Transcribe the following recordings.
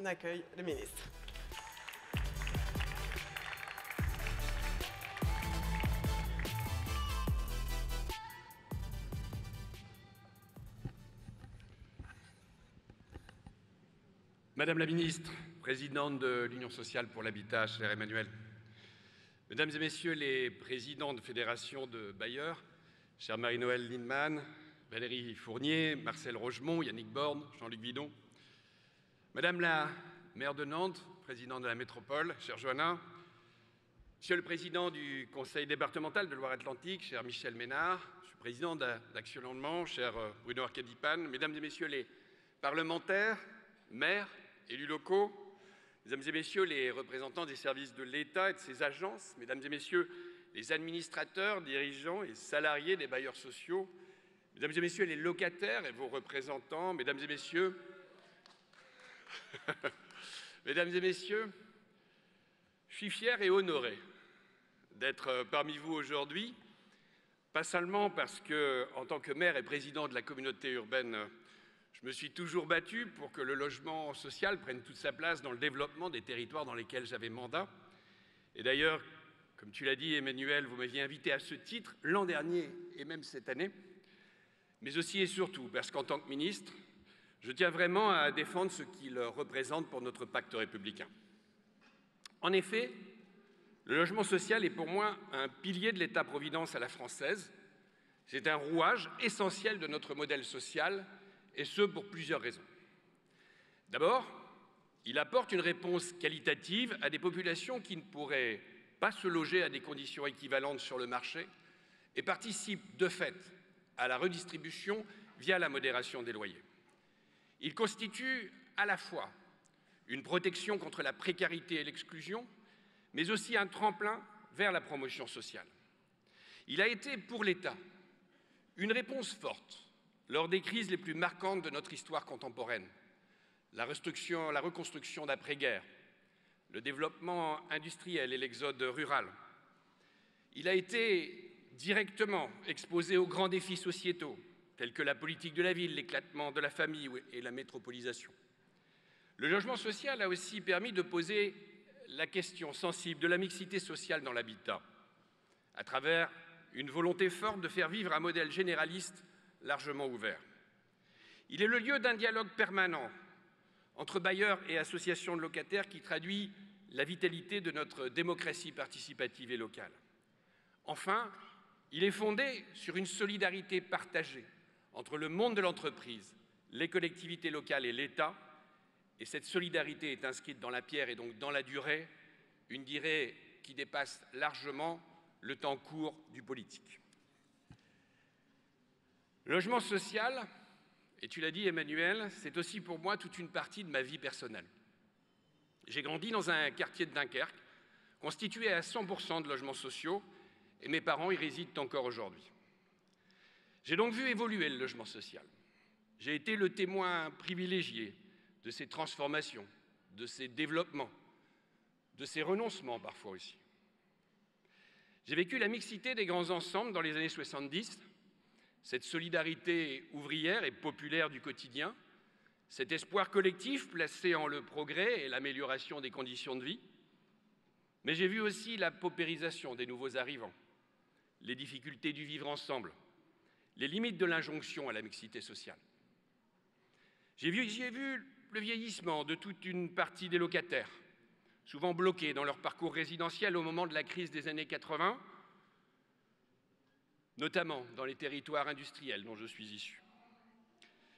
accueille le ministre. Madame la ministre, présidente de l'Union sociale pour l'habitat, chère Emmanuelle, Mesdames et Messieurs les présidents de fédération de bailleurs, chère Marie-Noëlle Lindemann, Valérie Fournier, Marcel Rogemont, Yannick Borne, Jean-Luc Vidon, Madame la maire de Nantes, présidente de la métropole, chère Johanna, Monsieur le président du conseil départemental de Loire-Atlantique, cher Michel Ménard, je suis président d'Action Logement, cher Bruno Arcadipan, Mesdames et Messieurs les parlementaires, maires, élus locaux, Mesdames et Messieurs les représentants des services de l'État et de ses agences, Mesdames et Messieurs les administrateurs, dirigeants et salariés des bailleurs sociaux, Mesdames et Messieurs les locataires et vos représentants, Mesdames et Messieurs, Mesdames et Messieurs, je suis fier et honoré d'être parmi vous aujourd'hui, pas seulement parce que, en tant que maire et président de la communauté urbaine, je me suis toujours battu pour que le logement social prenne toute sa place dans le développement des territoires dans lesquels j'avais mandat. Et d'ailleurs, comme tu l'as dit, Emmanuel, vous m'aviez invité à ce titre l'an dernier et même cette année, mais aussi et surtout parce qu'en tant que ministre, je tiens vraiment à défendre ce qu'il représente pour notre pacte républicain. En effet, le logement social est pour moi un pilier de l'État-providence à la française. C'est un rouage essentiel de notre modèle social, et ce pour plusieurs raisons. D'abord, il apporte une réponse qualitative à des populations qui ne pourraient pas se loger à des conditions équivalentes sur le marché et participe de fait à la redistribution via la modération des loyers. Il constitue à la fois une protection contre la précarité et l'exclusion, mais aussi un tremplin vers la promotion sociale. Il a été pour l'État une réponse forte lors des crises les plus marquantes de notre histoire contemporaine, la reconstruction d'après-guerre, le développement industriel et l'exode rural. Il a été directement exposé aux grands défis sociétaux, tels que la politique de la ville, l'éclatement de la famille et la métropolisation. Le logement social a aussi permis de poser la question sensible de la mixité sociale dans l'habitat, à travers une volonté forte de faire vivre un modèle généraliste largement ouvert. Il est le lieu d'un dialogue permanent entre bailleurs et associations de locataires qui traduit la vitalité de notre démocratie participative et locale. Enfin, il est fondé sur une solidarité partagée entre le monde de l'entreprise, les collectivités locales et l'État, et cette solidarité est inscrite dans la pierre et donc dans la durée, une durée qui dépasse largement le temps court du politique. Le logement social, et tu l'as dit Emmanuel, c'est aussi pour moi toute une partie de ma vie personnelle. J'ai grandi dans un quartier de Dunkerque, constitué à 100% de logements sociaux, et mes parents y résident encore aujourd'hui. J'ai donc vu évoluer le logement social. J'ai été le témoin privilégié de ces transformations, de ces développements, de ces renoncements parfois aussi. J'ai vécu la mixité des grands ensembles dans les années 70, cette solidarité ouvrière et populaire du quotidien, cet espoir collectif placé en le progrès et l'amélioration des conditions de vie. Mais j'ai vu aussi la paupérisation des nouveaux arrivants, les difficultés du vivre ensemble, les limites de l'injonction à la mixité sociale. J'ai vu le vieillissement de toute une partie des locataires, souvent bloqués dans leur parcours résidentiel au moment de la crise des années 80, notamment dans les territoires industriels dont je suis issu.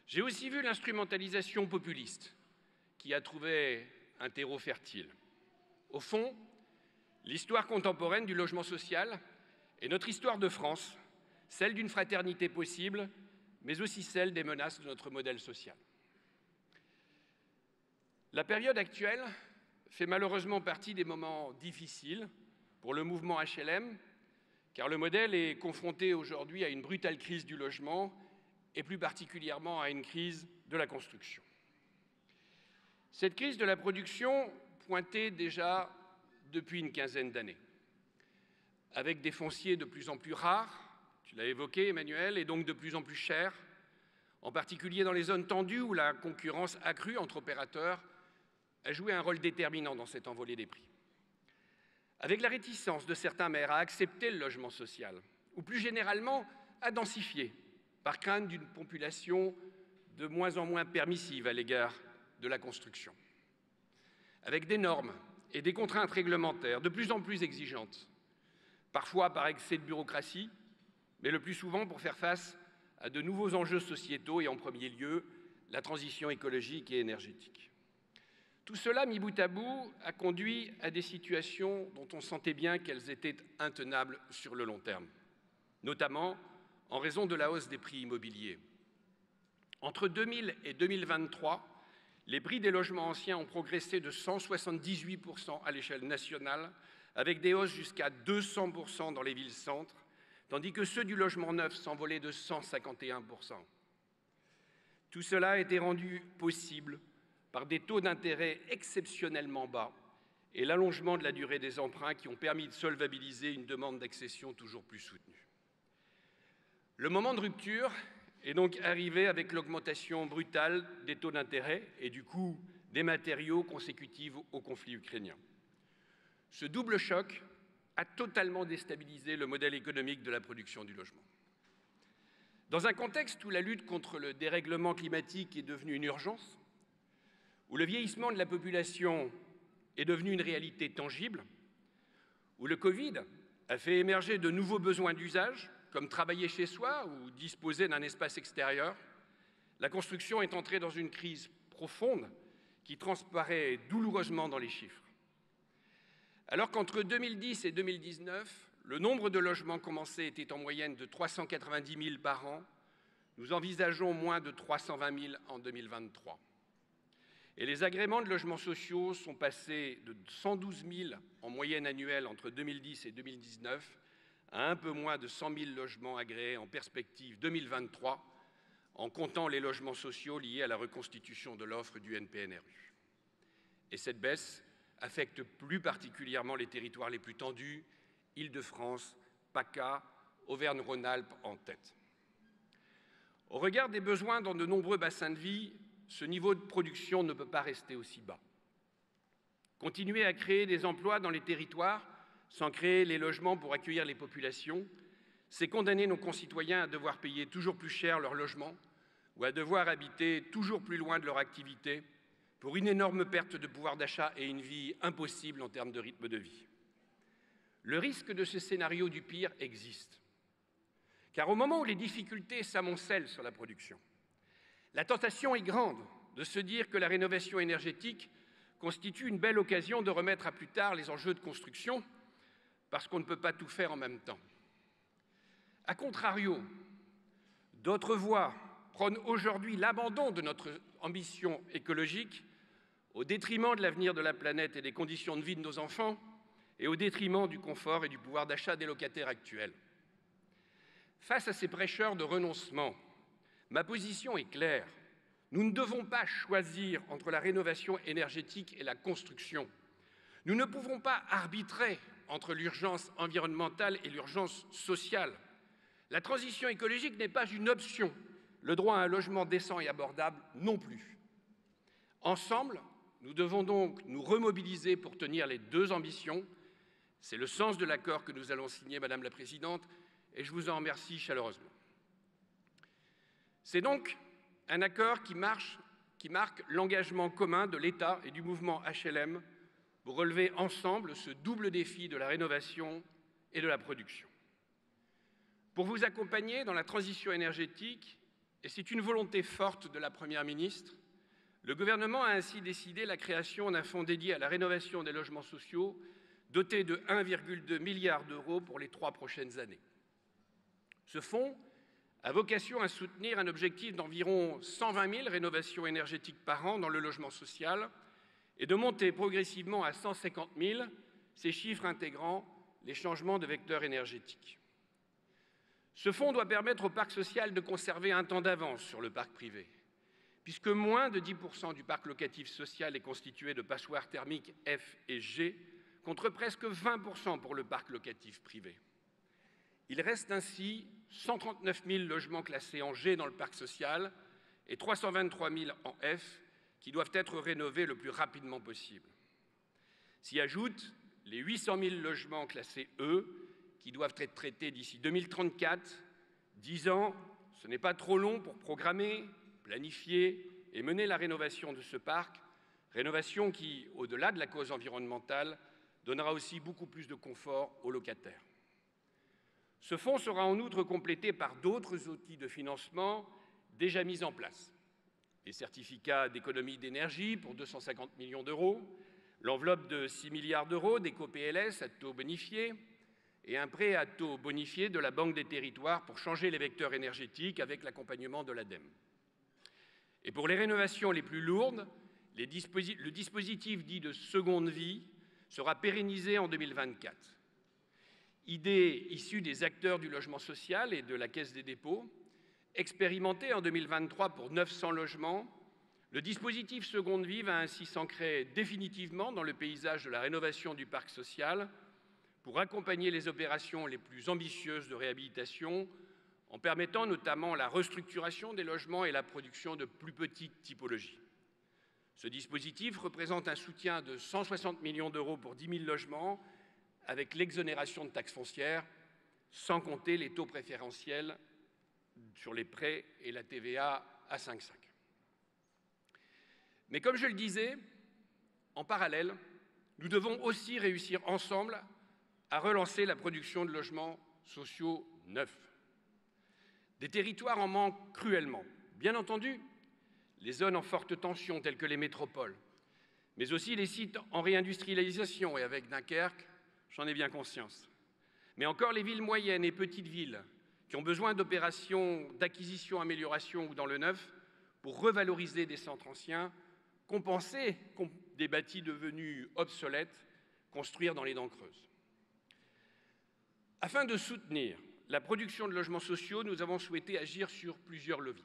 J'ai aussi vu l'instrumentalisation populiste qui a trouvé un terreau fertile. Au fond, l'histoire contemporaine du logement social est notre histoire de France, celle d'une fraternité possible, mais aussi celle des menaces de notre modèle social. La période actuelle fait malheureusement partie des moments difficiles pour le mouvement HLM, car le modèle est confronté aujourd'hui à une brutale crise du logement et plus particulièrement à une crise de la construction. Cette crise de la production pointait déjà depuis une quinzaine d'années, avec des fonciers de plus en plus rares, tu l'as évoqué Emmanuel, et donc de plus en plus chers, en particulier dans les zones tendues où la concurrence accrue entre opérateurs a joué un rôle déterminant dans cette envolée des prix. Avec la réticence de certains maires à accepter le logement social, ou plus généralement à densifier, par crainte d'une population de moins en moins permissive à l'égard de la construction. Avec des normes et des contraintes réglementaires de plus en plus exigeantes, parfois par excès de bureaucratie, mais le plus souvent pour faire face à de nouveaux enjeux sociétaux et en premier lieu la transition écologique et énergétique. Tout cela, mis bout à bout, a conduit à des situations dont on sentait bien qu'elles étaient intenables sur le long terme, notamment en raison de la hausse des prix immobiliers. Entre 2000 et 2023, les prix des logements anciens ont progressé de 178% à l'échelle nationale, avec des hausses jusqu'à 200% dans les villes-centres, tandis que ceux du logement neuf s'envolaient de 151%. Tout cela a été rendu possible par des taux d'intérêt exceptionnellement bas et l'allongement de la durée des emprunts qui ont permis de solvabiliser une demande d'accession toujours plus soutenue. Le moment de rupture est donc arrivé avec l'augmentation brutale des taux d'intérêt et du coût des matériaux consécutive au conflit ukrainien. Ce double choc a totalement déstabilisé le modèle économique de la production du logement. Dans un contexte où la lutte contre le dérèglement climatique est devenue une urgence, où le vieillissement de la population est devenu une réalité tangible, où le Covid a fait émerger de nouveaux besoins d'usage, comme travailler chez soi ou disposer d'un espace extérieur, la construction est entrée dans une crise profonde qui transparaît douloureusement dans les chiffres. Alors qu'entre 2010 et 2019, le nombre de logements commencés était en moyenne de 390 000 par an, nous envisageons moins de 320 000 en 2023. Et les agréments de logements sociaux sont passés de 112 000 en moyenne annuelle entre 2010 et 2019 à un peu moins de 100 000 logements agréés en perspective 2023, en comptant les logements sociaux liés à la reconstitution de l'offre du NPNRU. Et cette baisse affecte plus particulièrement les territoires les plus tendus, Île-de-France, PACA, Auvergne-Rhône-Alpes en tête. Au regard des besoins dans de nombreux bassins de vie, ce niveau de production ne peut pas rester aussi bas. Continuer à créer des emplois dans les territoires sans créer les logements pour accueillir les populations, c'est condamner nos concitoyens à devoir payer toujours plus cher leur logement ou à devoir habiter toujours plus loin de leur activité pour une énorme perte de pouvoir d'achat et une vie impossible en termes de rythme de vie. Le risque de ce scénario du pire existe. Car au moment où les difficultés s'amoncellent sur la production, la tentation est grande de se dire que la rénovation énergétique constitue une belle occasion de remettre à plus tard les enjeux de construction, parce qu'on ne peut pas tout faire en même temps. A contrario, d'autres voies prônent aujourd'hui l'abandon de notre ambition écologique au détriment de l'avenir de la planète et des conditions de vie de nos enfants et au détriment du confort et du pouvoir d'achat des locataires actuels. Face à ces prêcheurs de renoncement, ma position est claire. Nous ne devons pas choisir entre la rénovation énergétique et la construction. Nous ne pouvons pas arbitrer entre l'urgence environnementale et l'urgence sociale. La transition écologique n'est pas une option, le droit à un logement décent et abordable non plus. Ensemble, nous devons donc nous remobiliser pour tenir les deux ambitions. C'est le sens de l'accord que nous allons signer, Madame la Présidente, et je vous en remercie chaleureusement. C'est donc un accord qui marque l'engagement commun de l'État et du mouvement HLM pour relever ensemble ce double défi de la rénovation et de la production. Pour vous accompagner dans la transition énergétique, et c'est une volonté forte de la Première ministre, le gouvernement a ainsi décidé la création d'un fonds dédié à la rénovation des logements sociaux doté de 1,2 milliard d'euros pour les 3 prochaines années. Ce fonds a vocation à soutenir un objectif d'environ 120 000 rénovations énergétiques par an dans le logement social et de monter progressivement à 150 000, ces chiffres intégrant les changements de vecteur énergétique. Ce fonds doit permettre au parc social de conserver un temps d'avance sur le parc privé, puisque moins de 10% du parc locatif social est constitué de passoires thermiques F et G, contre presque 20% pour le parc locatif privé. Il reste ainsi 139 000 logements classés en G dans le parc social et 323 000 en F, qui doivent être rénovés le plus rapidement possible. S'y ajoutent les 800 000 logements classés E qui doivent être traités d'ici 2034. 10 ans, ce n'est pas trop long pour programmer, planifier et mener la rénovation de ce parc, rénovation qui, au-delà de la cause environnementale, donnera aussi beaucoup plus de confort aux locataires. Ce fonds sera en outre complété par d'autres outils de financement déjà mis en place. Les certificats d'économie d'énergie pour 250 millions d'euros, l'enveloppe de 6 milliards d'euros d'éco-PLS à taux bonifié et un prêt à taux bonifié de la Banque des territoires pour changer les vecteurs énergétiques avec l'accompagnement de l'ADEME. Et pour les rénovations les plus lourdes, le dispositif dit de seconde vie sera pérennisé en 2024. Idée issue des acteurs du logement social et de la Caisse des dépôts, expérimenté en 2023 pour 900 logements, le dispositif seconde vie va ainsi s'ancrer définitivement dans le paysage de la rénovation du parc social pour accompagner les opérations les plus ambitieuses de réhabilitation en permettant notamment la restructuration des logements et la production de plus petites typologies. Ce dispositif représente un soutien de 160 millions d'euros pour 10 000 logements avec l'exonération de taxes foncières, sans compter les taux préférentiels sur les prêts et la TVA à 5,5. Mais comme je le disais, en parallèle, nous devons aussi réussir ensemble à relancer la production de logements sociaux neufs. Des territoires en manquent cruellement. Bien entendu, les zones en forte tension telles que les métropoles, mais aussi les sites en réindustrialisation et avec Dunkerque, j'en ai bien conscience. Mais encore les villes moyennes et petites villes qui ont besoin d'opérations d'acquisition, amélioration ou dans le neuf pour revaloriser des centres anciens, compenser des bâtis devenus obsolètes, construire dans les dents creuses. Afin de soutenir la production de logements sociaux, nous avons souhaité agir sur plusieurs leviers.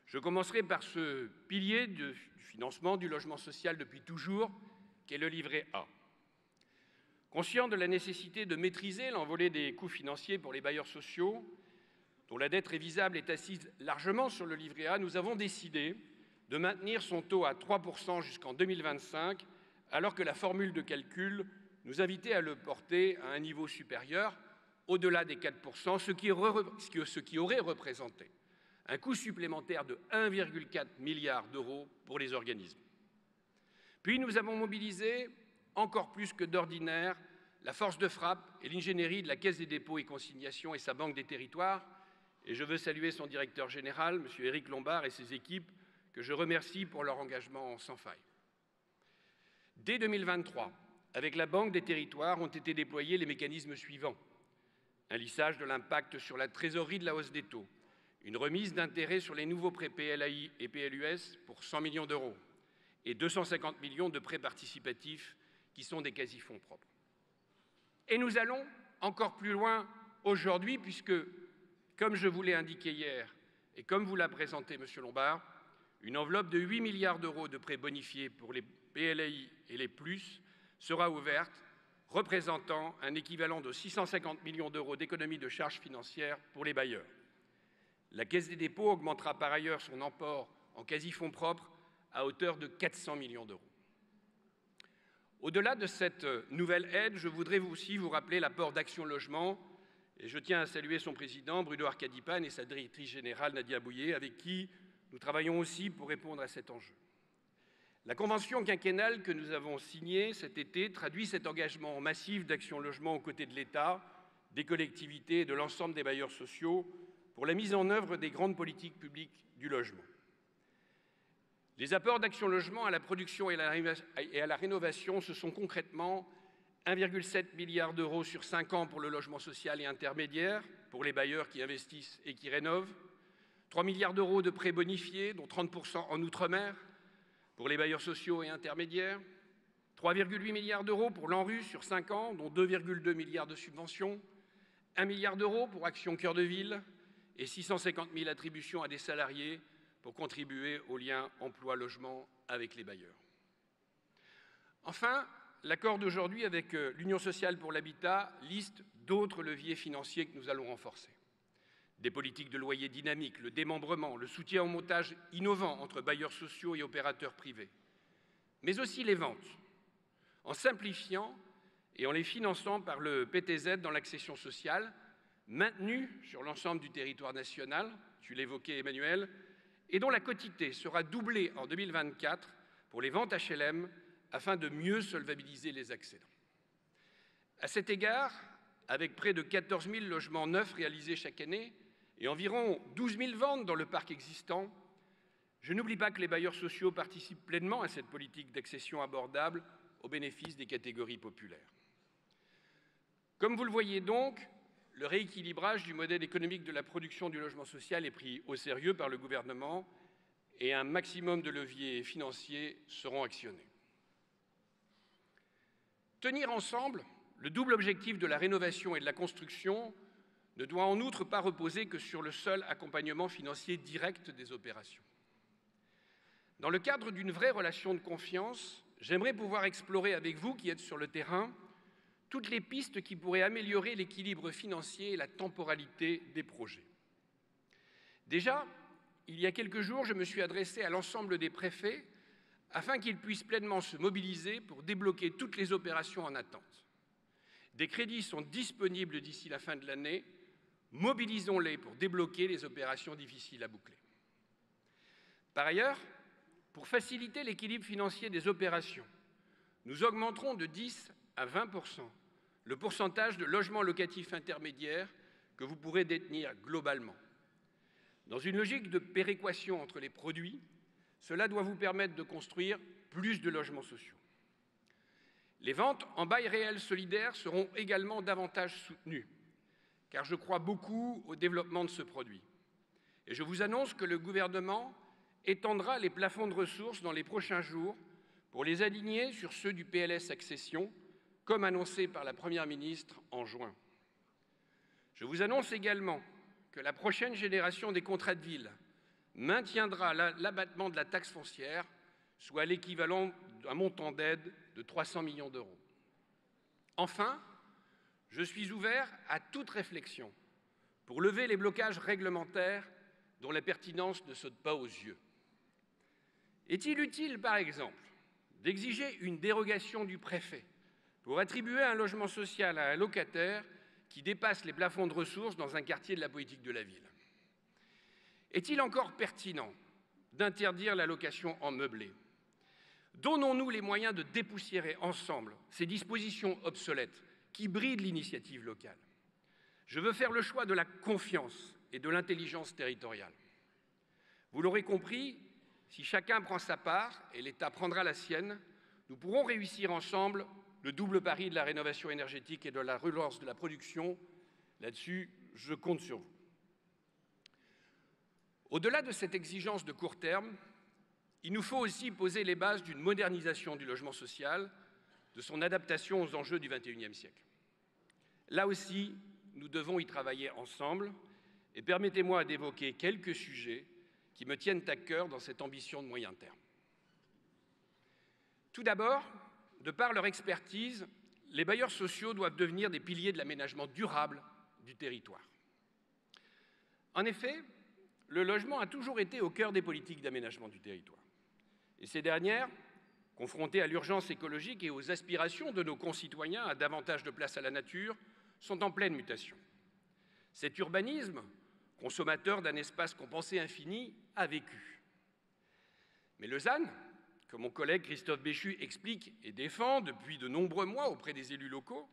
Je commencerai par ce pilier du financement du logement social depuis toujours, qu'est le livret A. Conscient de la nécessité de maîtriser l'envolée des coûts financiers pour les bailleurs sociaux, dont la dette révisable est assise largement sur le livret A, nous avons décidé de maintenir son taux à 3% jusqu'en 2025, alors que la formule de calcul nous invitait à le porter à un niveau supérieur, au-delà des 4%, ce qui aurait représenté un coût supplémentaire de 1,4 milliard d'euros pour les organismes. Puis nous avons mobilisé, encore plus que d'ordinaire, la force de frappe et l'ingénierie de la Caisse des dépôts et consignations et sa Banque des territoires, et je veux saluer son directeur général, M. Éric Lombard, et ses équipes, que je remercie pour leur engagement sans faille. Dès 2023, avec la Banque des territoires, ont été déployés les mécanismes suivants. Un lissage de l'impact sur la trésorerie de la hausse des taux, une remise d'intérêt sur les nouveaux prêts PLAI et PLUS pour 100 millions d'euros et 250 millions de prêts participatifs qui sont des quasi-fonds propres. Et nous allons encore plus loin aujourd'hui puisque, comme je vous l'ai indiqué hier et comme vous l'a présenté M. Lombard, une enveloppe de 8 milliards d'euros de prêts bonifiés pour les PLAI et les plus sera ouverte, représentant un équivalent de 650 millions d'euros d'économies de charges financières pour les bailleurs. La Caisse des dépôts augmentera par ailleurs son apport en quasi-fonds propres à hauteur de 400 millions d'euros. Au-delà de cette nouvelle aide, je voudrais aussi vous rappeler l'apport d'Action Logement, et je tiens à saluer son président, Bruno Arcadipane, et sa directrice générale, Nadia Bouillet, avec qui nous travaillons aussi pour répondre à cet enjeu. La convention quinquennale que nous avons signée cet été traduit cet engagement massif d'Action Logement aux côtés de l'État, des collectivités et de l'ensemble des bailleurs sociaux pour la mise en œuvre des grandes politiques publiques du logement. Les apports d'Action Logement à la production et à la rénovation, ce sont concrètement 1,7 milliard d'euros sur 5 ans pour le logement social et intermédiaire, pour les bailleurs qui investissent et qui rénovent, 3 milliards d'euros de prêts bonifiés, dont 30% en Outre-mer, pour les bailleurs sociaux et intermédiaires, 3,8 milliards d'euros pour l'ANRU sur 5 ans, dont 2,2 milliards de subventions, 1 milliard d'euros pour Action Cœur de Ville et 650 000 attributions à des salariés pour contribuer au lien emploi-logement avec les bailleurs. Enfin, l'accord d'aujourd'hui avec l'Union sociale pour l'habitat liste d'autres leviers financiers que nous allons renforcer. Des politiques de loyer dynamiques, le démembrement, le soutien au montage innovant entre bailleurs sociaux et opérateurs privés. Mais aussi les ventes, en simplifiant et en les finançant par le PTZ dans l'accession sociale, maintenu sur l'ensemble du territoire national, tu l'évoquais Emmanuel, et dont la quotité sera doublée en 2024 pour les ventes HLM afin de mieux solvabiliser les accédants. À cet égard, avec près de 14 000 logements neufs réalisés chaque année et environ 12 000 ventes dans le parc existant, je n'oublie pas que les bailleurs sociaux participent pleinement à cette politique d'accession abordable au bénéfice des catégories populaires. Comme vous le voyez donc, le rééquilibrage du modèle économique de la production du logement social est pris au sérieux par le gouvernement et un maximum de leviers financiers seront actionnés. Tenir ensemble le double objectif de la rénovation et de la construction ne doit en outre pas reposer que sur le seul accompagnement financier direct des opérations. Dans le cadre d'une vraie relation de confiance, j'aimerais pouvoir explorer avec vous qui êtes sur le terrain toutes les pistes qui pourraient améliorer l'équilibre financier et la temporalité des projets. Déjà, il y a quelques jours, je me suis adressé à l'ensemble des préfets afin qu'ils puissent pleinement se mobiliser pour débloquer toutes les opérations en attente. Des crédits sont disponibles d'ici la fin de l'année, mobilisons-les pour débloquer les opérations difficiles à boucler. Par ailleurs, pour faciliter l'équilibre financier des opérations, nous augmenterons de 10 à 20% le pourcentage de logements locatifs intermédiaires que vous pourrez détenir globalement. Dans une logique de péréquation entre les produits, cela doit vous permettre de construire plus de logements sociaux. Les ventes en bail réel solidaire seront également davantage soutenues, car je crois beaucoup au développement de ce produit. Et je vous annonce que le gouvernement étendra les plafonds de ressources dans les prochains jours pour les aligner sur ceux du PLS Accession, comme annoncé par la Première ministre en juin. Je vous annonce également que la prochaine génération des contrats de ville maintiendra l'abattement de la taxe foncière, soit l'équivalent d'un montant d'aide de 300 millions d'euros. Enfin, je suis ouvert à toute réflexion pour lever les blocages réglementaires dont la pertinence ne saute pas aux yeux. Est-il utile, par exemple, d'exiger une dérogation du préfet pour attribuer un logement social à un locataire qui dépasse les plafonds de ressources dans un quartier de la politique de la ville? Est-il encore pertinent d'interdire la location en meublé? Donnons-nous les moyens de dépoussiérer ensemble ces dispositions obsolètes qui brident l'initiative locale. Je veux faire le choix de la confiance et de l'intelligence territoriale. Vous l'aurez compris, si chacun prend sa part et l'État prendra la sienne, nous pourrons réussir ensemble le double pari de la rénovation énergétique et de la relance de la production. Là-dessus, je compte sur vous. Au-delà de cette exigence de court terme, il nous faut aussi poser les bases d'une modernisation du logement social, de son adaptation aux enjeux du XXIe siècle. Là aussi, nous devons y travailler ensemble et permettez-moi d'évoquer quelques sujets qui me tiennent à cœur dans cette ambition de moyen terme. Tout d'abord, de par leur expertise, les bailleurs sociaux doivent devenir des piliers de l'aménagement durable du territoire. En effet, le logement a toujours été au cœur des politiques d'aménagement du territoire. Et ces dernières, confrontées à l'urgence écologique et aux aspirations de nos concitoyens à davantage de place à la nature, sont en pleine mutation. Cet urbanisme, consommateur d'un espace qu'on pensait infini, a vécu. Mais le ZAN, que mon collègue Christophe Béchu explique et défend depuis de nombreux mois auprès des élus locaux,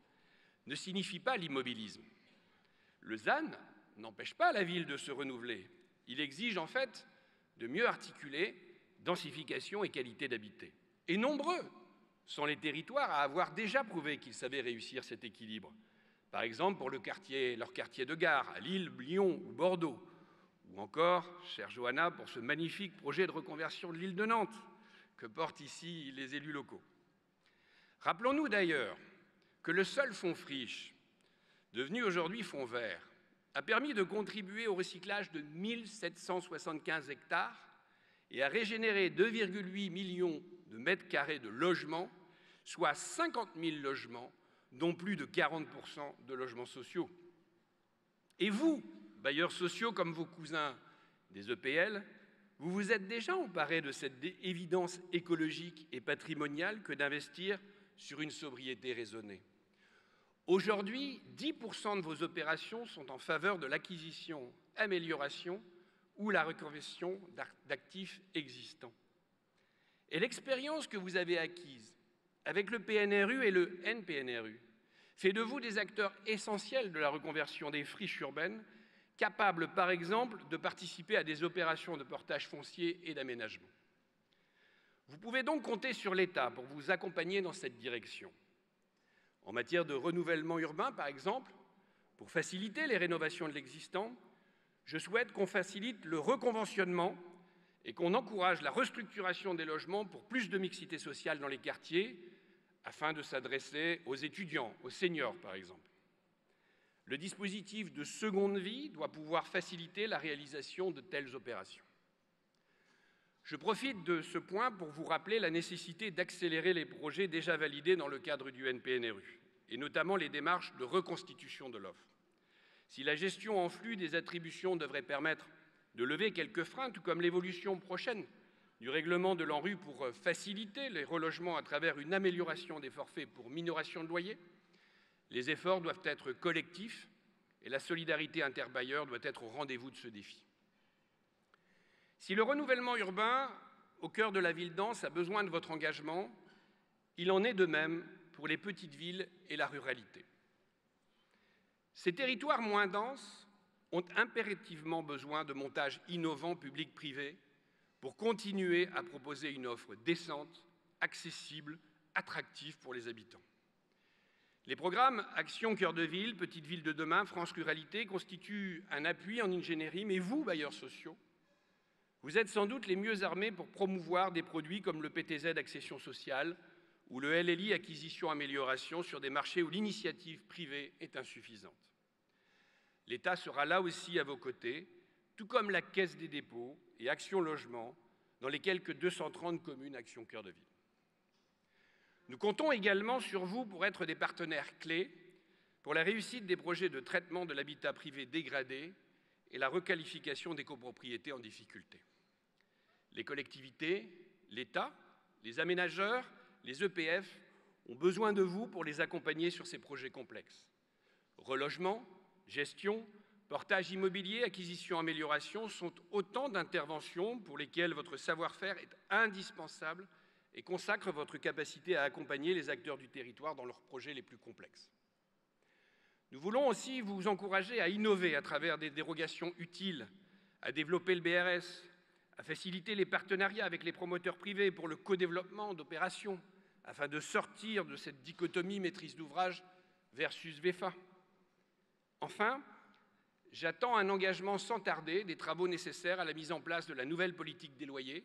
ne signifie pas l'immobilisme. Le ZAN n'empêche pas la ville de se renouveler. Il exige en fait de mieux articuler densification et qualité d'habiter. Et nombreux sont les territoires à avoir déjà prouvé qu'ils savaient réussir cet équilibre. Par exemple, pour leur quartier de gare, à Lille, Lyon ou Bordeaux. Ou encore, chère Johanna, pour ce magnifique projet de reconversion de l'île de Nantes que portent ici les élus locaux. Rappelons-nous d'ailleurs que le seul fonds friche, devenu aujourd'hui fonds vert, a permis de contribuer au recyclage de 1775 hectares et à régénérer 2,8 millions de mètres carrés de logements, soit 50 000 logements, dont plus de 40% de logements sociaux. Et vous, bailleurs sociaux comme vos cousins des EPL, vous vous êtes déjà emparés de cette évidence écologique et patrimoniale que d'investir sur une sobriété raisonnée. Aujourd'hui, 10% de vos opérations sont en faveur de l'acquisition, amélioration ou la reconversion d'actifs existants. Et l'expérience que vous avez acquise avec le PNRU et le NPNRU fait de vous des acteurs essentiels de la reconversion des friches urbaines, capables par exemple de participer à des opérations de portage foncier et d'aménagement. Vous pouvez donc compter sur l'État pour vous accompagner dans cette direction. En matière de renouvellement urbain, par exemple, pour faciliter les rénovations de l'existant, je souhaite qu'on facilite le reconventionnement et qu'on encourage la restructuration des logements pour plus de mixité sociale dans les quartiers, afin de s'adresser aux étudiants, aux seniors par exemple. Le dispositif de seconde vie doit pouvoir faciliter la réalisation de telles opérations. Je profite de ce point pour vous rappeler la nécessité d'accélérer les projets déjà validés dans le cadre du NPNRU, et notamment les démarches de reconstitution de l'offre. Si la gestion en flux des attributions devrait permettre de lever quelques freins, tout comme l'évolution prochaine du règlement de l'ANRU pour faciliter les relogements à travers une amélioration des forfaits pour minoration de loyer, les efforts doivent être collectifs et la solidarité interbailleurs doit être au rendez-vous de ce défi. Si le renouvellement urbain, au cœur de la ville dense, a besoin de votre engagement, il en est de même pour les petites villes et la ruralité. Ces territoires moins denses ont impérativement besoin de montages innovants public-privé pour continuer à proposer une offre décente, accessible, attractive pour les habitants. Les programmes Action Cœur de Ville, Petites Villes de demain, France Ruralité constituent un appui en ingénierie, mais vous, bailleurs sociaux, vous êtes sans doute les mieux armés pour promouvoir des produits comme le PTZ Accession Sociale ou le LLI Acquisition Amélioration sur des marchés où l'initiative privée est insuffisante. L'État sera là aussi à vos côtés, tout comme la Caisse des dépôts et Action Logement dans les quelques 230 communes Action Cœur de Ville. Nous comptons également sur vous pour être des partenaires clés pour la réussite des projets de traitement de l'habitat privé dégradé et la requalification des copropriétés en difficulté. Les collectivités, l'État, les aménageurs, les EPF ont besoin de vous pour les accompagner sur ces projets complexes. Relogement, gestion, portage immobilier, acquisition, amélioration sont autant d'interventions pour lesquelles votre savoir-faire est indispensable et consacre votre capacité à accompagner les acteurs du territoire dans leurs projets les plus complexes. Nous voulons aussi vous encourager à innover à travers des dérogations utiles, à développer le BRS, à faciliter les partenariats avec les promoteurs privés pour le co-développement d'opérations, afin de sortir de cette dichotomie maîtrise d'ouvrage versus VEFA. Enfin, j'attends un engagement sans tarder des travaux nécessaires à la mise en place de la nouvelle politique des loyers,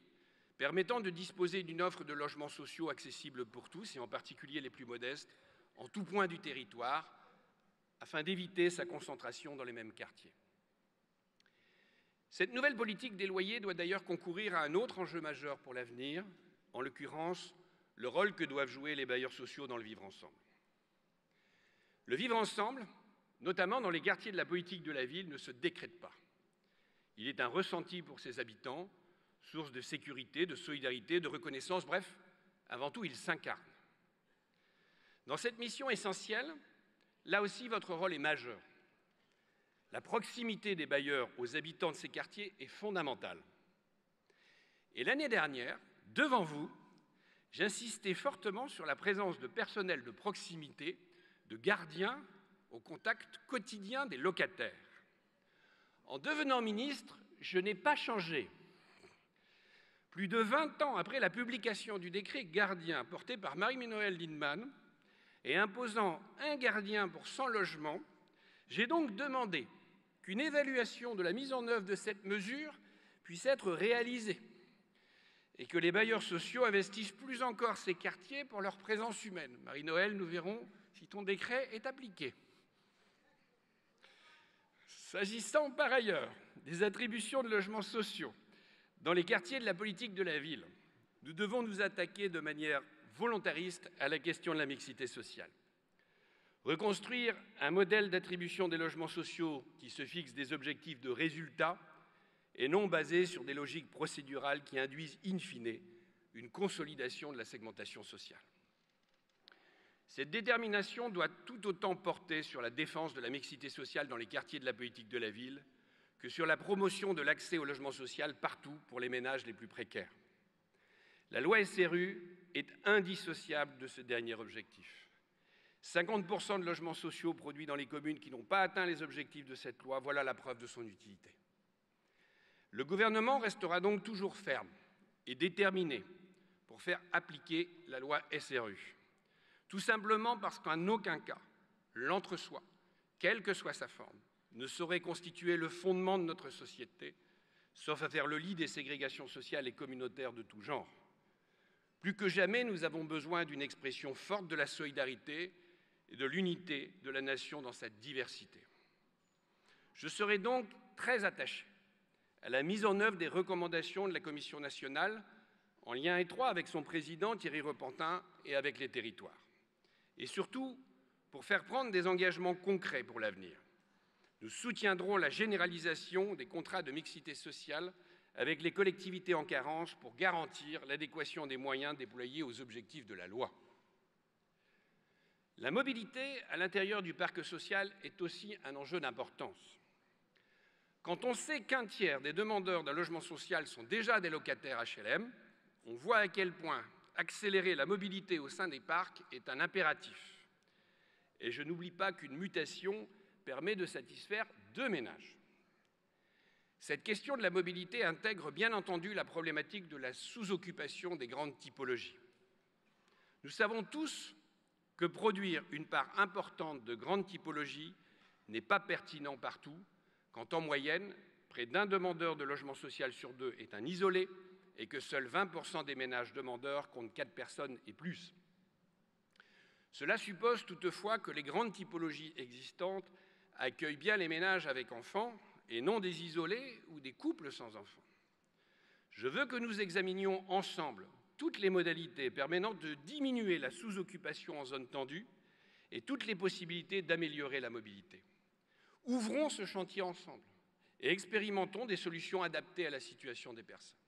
permettant de disposer d'une offre de logements sociaux accessibles pour tous, et en particulier les plus modestes, en tout point du territoire, afin d'éviter sa concentration dans les mêmes quartiers. Cette nouvelle politique des loyers doit d'ailleurs concourir à un autre enjeu majeur pour l'avenir, en l'occurrence, le rôle que doivent jouer les bailleurs sociaux dans le vivre ensemble. Le vivre ensemble, notamment dans les quartiers de la politique de la ville, ne se décrète pas. Il est un ressenti pour ses habitants, source de sécurité, de solidarité, de reconnaissance, bref, avant tout, il s'incarne. Dans cette mission essentielle, là aussi, votre rôle est majeur. La proximité des bailleurs aux habitants de ces quartiers est fondamentale. Et l'année dernière, devant vous, j'insistais fortement sur la présence de personnel de proximité, de gardiens au contact quotidien des locataires. En devenant ministre, je n'ai pas changé. Plus de 20 ans après la publication du décret gardien porté par Marie-Noëlle Lienemann et imposant un gardien pour 100 logements, j'ai donc demandé qu'une évaluation de la mise en œuvre de cette mesure puisse être réalisée et que les bailleurs sociaux investissent plus encore ces quartiers pour leur présence humaine. Marie-Noëlle, nous verrons si ton décret est appliqué. S'agissant par ailleurs des attributions de logements sociaux dans les quartiers de la politique de la ville, nous devons nous attaquer de manière volontariste à la question de la mixité sociale. Reconstruire un modèle d'attribution des logements sociaux qui se fixe des objectifs de résultat et non basés sur des logiques procédurales qui induisent in fine une consolidation de la segmentation sociale. Cette détermination doit tout autant porter sur la défense de la mixité sociale dans les quartiers de la politique de la ville que sur la promotion de l'accès au logement social partout pour les ménages les plus précaires. La loi SRU est indissociable de ce dernier objectif. 50% de logements sociaux produits dans les communes qui n'ont pas atteint les objectifs de cette loi, voilà la preuve de son utilité. Le gouvernement restera donc toujours ferme et déterminé pour faire appliquer la loi SRU. Tout simplement parce qu'en aucun cas, l'entre-soi, quelle que soit sa forme, ne saurait constituer le fondement de notre société, sauf à faire le lit des ségrégations sociales et communautaires de tout genre. Plus que jamais, nous avons besoin d'une expression forte de la solidarité et de l'unité de la nation dans sa diversité. Je serai donc très attaché à la mise en œuvre des recommandations de la Commission nationale, en lien étroit avec son président Thierry Repentin et avec les territoires. Et surtout, pour faire prendre des engagements concrets pour l'avenir. Nous soutiendrons la généralisation des contrats de mixité sociale avec les collectivités en carence pour garantir l'adéquation des moyens déployés aux objectifs de la loi. La mobilité à l'intérieur du parc social est aussi un enjeu d'importance. Quand on sait qu'un tiers des demandeurs d'un logement social sont déjà des locataires HLM, on voit à quel point accélérer la mobilité au sein des parcs est un impératif. Et je n'oublie pas qu'une mutation permet de satisfaire 2 ménages. Cette question de la mobilité intègre bien entendu la problématique de la sous-occupation des grandes typologies. Nous savons tous que produire une part importante de grandes typologies n'est pas pertinent partout, quand en moyenne, près d'un demandeur de logement social sur 2 est un isolé et que seuls 20% des ménages demandeurs comptent 4 personnes et plus. Cela suppose toutefois que les grandes typologies existantes accueillent bien les ménages avec enfants et non des isolés ou des couples sans enfants. Je veux que nous examinions ensemble toutes les modalités permettant de diminuer la sous-occupation en zone tendue et toutes les possibilités d'améliorer la mobilité. Ouvrons ce chantier ensemble et expérimentons des solutions adaptées à la situation des personnes.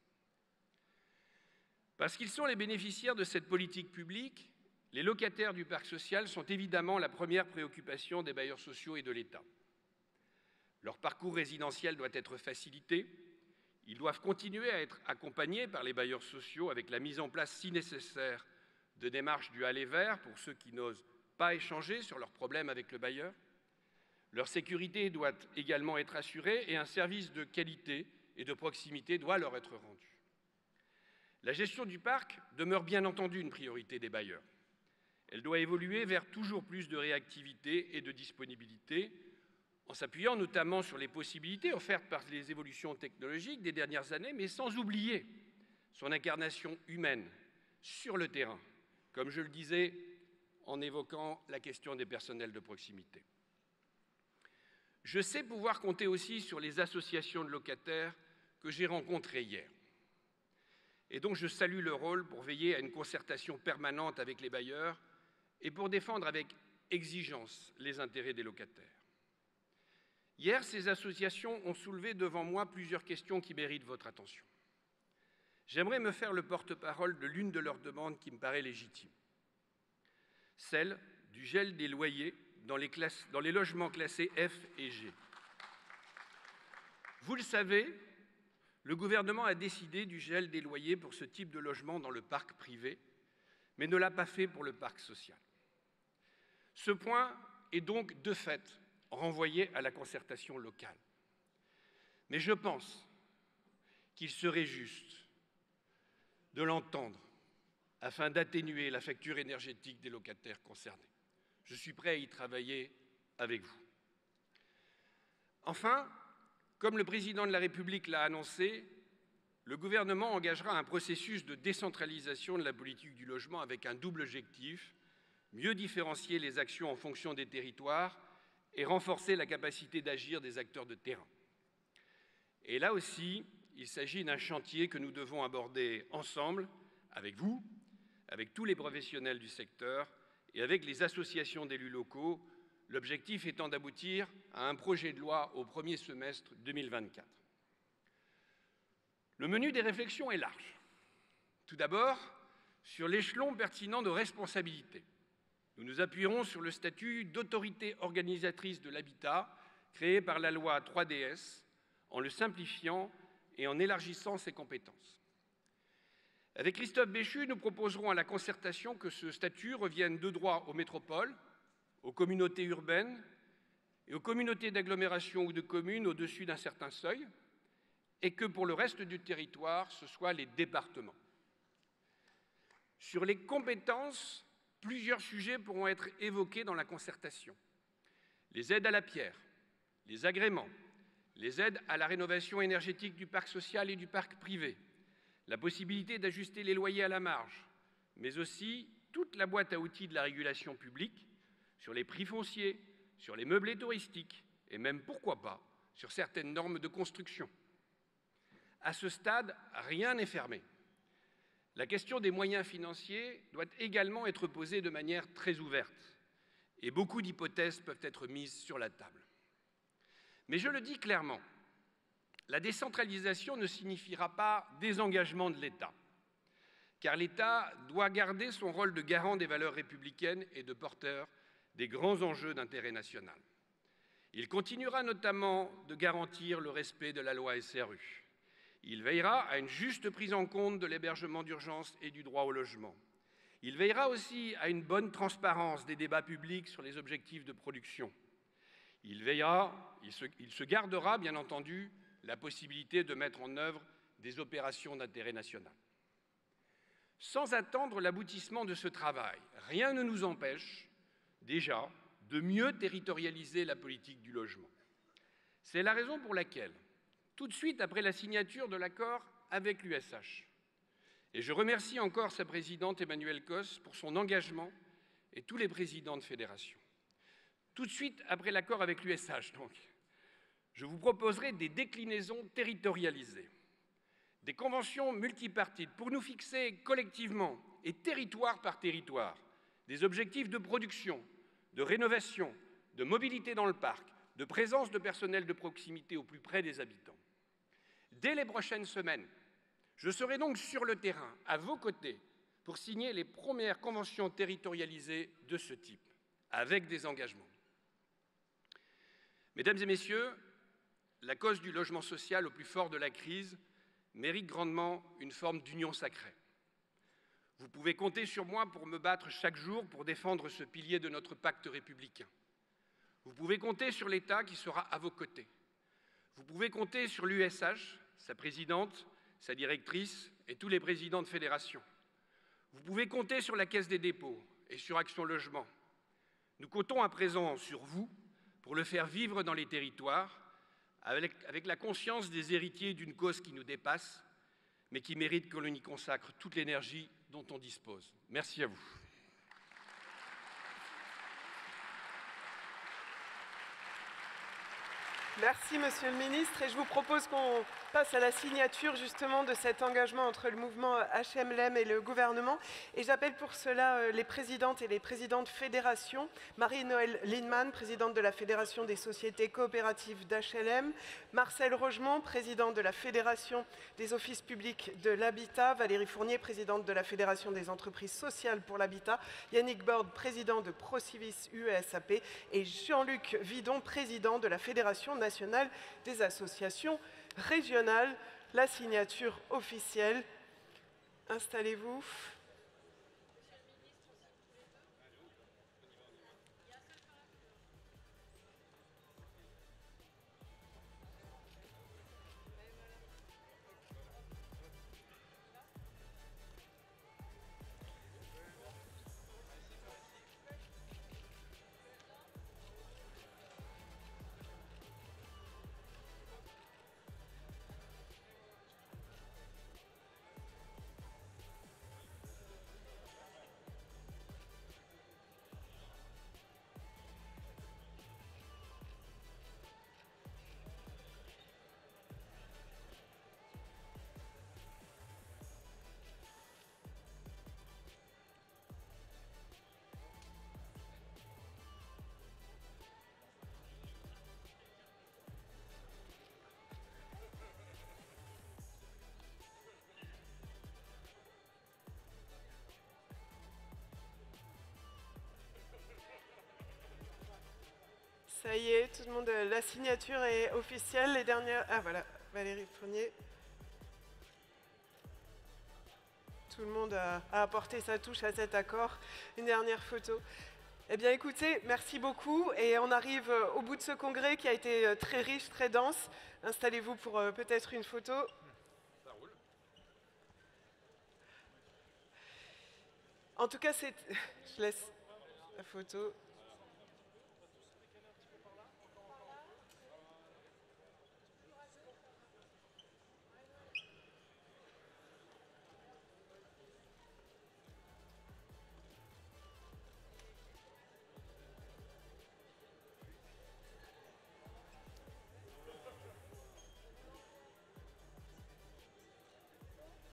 Parce qu'ils sont les bénéficiaires de cette politique publique, les locataires du parc social sont évidemment la première préoccupation des bailleurs sociaux et de l'État. Leur parcours résidentiel doit être facilité. Ils doivent continuer à être accompagnés par les bailleurs sociaux avec la mise en place, si nécessaire, de démarches du aller vers pour ceux qui n'osent pas échanger sur leurs problèmes avec le bailleur. Leur sécurité doit également être assurée et un service de qualité et de proximité doit leur être rendu. La gestion du parc demeure bien entendu une priorité des bailleurs. Elle doit évoluer vers toujours plus de réactivité et de disponibilité, en s'appuyant notamment sur les possibilités offertes par les évolutions technologiques des dernières années, mais sans oublier son incarnation humaine sur le terrain, comme je le disais en évoquant la question des personnels de proximité. Je sais pouvoir compter aussi sur les associations de locataires que j'ai rencontrées hier, et dont je salue le rôle pour veiller à une concertation permanente avec les bailleurs et pour défendre avec exigence les intérêts des locataires. Hier, ces associations ont soulevé devant moi plusieurs questions qui méritent votre attention. J'aimerais me faire le porte-parole de l'une de leurs demandes qui me paraît légitime, celle du gel des loyers dans les logements classés F et G. Vous le savez, le gouvernement a décidé du gel des loyers pour ce type de logement dans le parc privé, mais ne l'a pas fait pour le parc social. Ce point est donc de fait renvoyé à la concertation locale. Mais je pense qu'il serait juste de l'entendre afin d'atténuer la facture énergétique des locataires concernés. Je suis prêt à y travailler avec vous. Enfin, comme le président de la République l'a annoncé, le gouvernement engagera un processus de décentralisation de la politique du logement avec un double objectif, mieux différencier les actions en fonction des territoires et renforcer la capacité d'agir des acteurs de terrain. Et là aussi, il s'agit d'un chantier que nous devons aborder ensemble, avec vous, avec tous les professionnels du secteur et avec les associations d'élus locaux, l'objectif étant d'aboutir à un projet de loi au premier semestre 2024. Le menu des réflexions est large. Tout d'abord, sur l'échelon pertinent de responsabilité. Nous nous appuierons sur le statut d'autorité organisatrice de l'habitat créé par la loi 3DS en le simplifiant et en élargissant ses compétences. Avec Christophe Béchu, nous proposerons à la concertation que ce statut revienne de droit aux métropoles, aux communautés urbaines et aux communautés d'agglomération ou de communes au-dessus d'un certain seuil, et que pour le reste du territoire, ce soient les départements. Sur les compétences, plusieurs sujets pourront être évoqués dans la concertation. Les aides à la pierre, les agréments, les aides à la rénovation énergétique du parc social et du parc privé, la possibilité d'ajuster les loyers à la marge, mais aussi toute la boîte à outils de la régulation publique sur les prix fonciers, sur les meublés touristiques et même, pourquoi pas, sur certaines normes de construction. À ce stade, rien n'est fermé. La question des moyens financiers doit également être posée de manière très ouverte et beaucoup d'hypothèses peuvent être mises sur la table. Mais je le dis clairement, la décentralisation ne signifiera pas désengagement de l'État, car l'État doit garder son rôle de garant des valeurs républicaines et de porteur des grands enjeux d'intérêt national. Il continuera notamment de garantir le respect de la loi SRU. Il veillera à une juste prise en compte de l'hébergement d'urgence et du droit au logement. Il veillera aussi à une bonne transparence des débats publics sur les objectifs de production. Il se gardera, bien entendu, la possibilité de mettre en œuvre des opérations d'intérêt national. Sans attendre l'aboutissement de ce travail, rien ne nous empêche déjà de mieux territorialiser la politique du logement. C'est la raison pour laquelle, tout de suite après la signature de l'accord avec l'USH, et je remercie encore sa présidente Emmanuelle Cos pour son engagement et tous les présidents de fédération. Tout de suite après l'accord avec l'USH, donc, je vous proposerai des déclinaisons territorialisées, des conventions multipartites pour nous fixer collectivement et territoire par territoire des objectifs de production, de rénovation, de mobilité dans le parc, de présence de personnel de proximité au plus près des habitants. Dès les prochaines semaines, je serai donc sur le terrain, à vos côtés, pour signer les premières conventions territorialisées de ce type, avec des engagements. Mesdames et messieurs, la cause du logement social au plus fort de la crise mérite grandement une forme d'union sacrée. Vous pouvez compter sur moi pour me battre chaque jour pour défendre ce pilier de notre pacte républicain. Vous pouvez compter sur l'État qui sera à vos côtés. Vous pouvez compter sur l'USH, sa présidente, sa directrice et tous les présidents de fédération. Vous pouvez compter sur la Caisse des dépôts et sur Action Logement. Nous comptons à présent sur vous pour le faire vivre dans les territoires, avec la conscience des héritiers d'une cause qui nous dépasse, mais qui mérite que l'on y consacre toute l'énergie dont on dispose. Merci à vous. Merci, Monsieur le Ministre. Et je vous propose qu'on passe à la signature justement de cet engagement entre le mouvement HLM et le gouvernement. Et j'appelle pour cela les présidentes et les présidents de fédération. Marie-Noëlle Lindemann, présidente de la Fédération des sociétés coopératives d'HLM. Marcel Rogemont, président de la Fédération des offices publics de l'habitat. Valérie Fournier, présidente de la Fédération des entreprises sociales pour l'habitat. Yannick Borde, président de Procivis UESAP. Et Jean-Luc Vidon, président de la Fédération nationale des associations régionales. La signature officielle. Installez-vous. Ça y est, tout le monde, la signature est officielle. Les dernières... Ah voilà, Valérie Fournier. Tout le monde a apporté sa touche à cet accord. Une dernière photo. Eh bien écoutez, merci beaucoup et on arrive au bout de ce congrès qui a été très riche, très dense. Installez-vous pour peut-être une photo. Ça roule. En tout cas, je laisse la photo.